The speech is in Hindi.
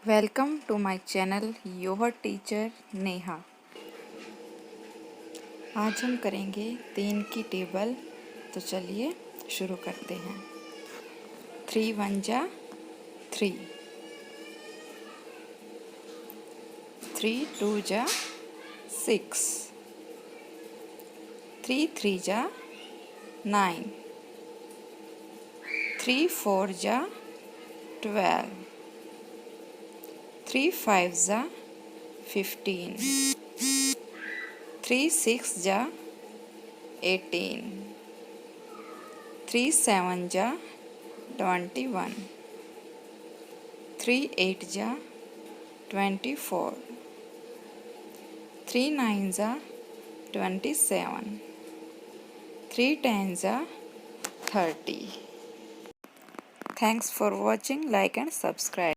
Welcome to my channel your teacher Neha. आज हम करेंगे 3 की टेबल। तो चलिए शुरू करते हैं। 3 1 जा 3, 3 2 जा 6, 3 3 जा 9, 3 4 जा 12, 3 5 जा 15, 3 6 जा 18, 3 7 जा 21, 3 8 जा 24, 3 9 जा 27, 3 10 जा 30. Thanks for watching. Like and subscribe.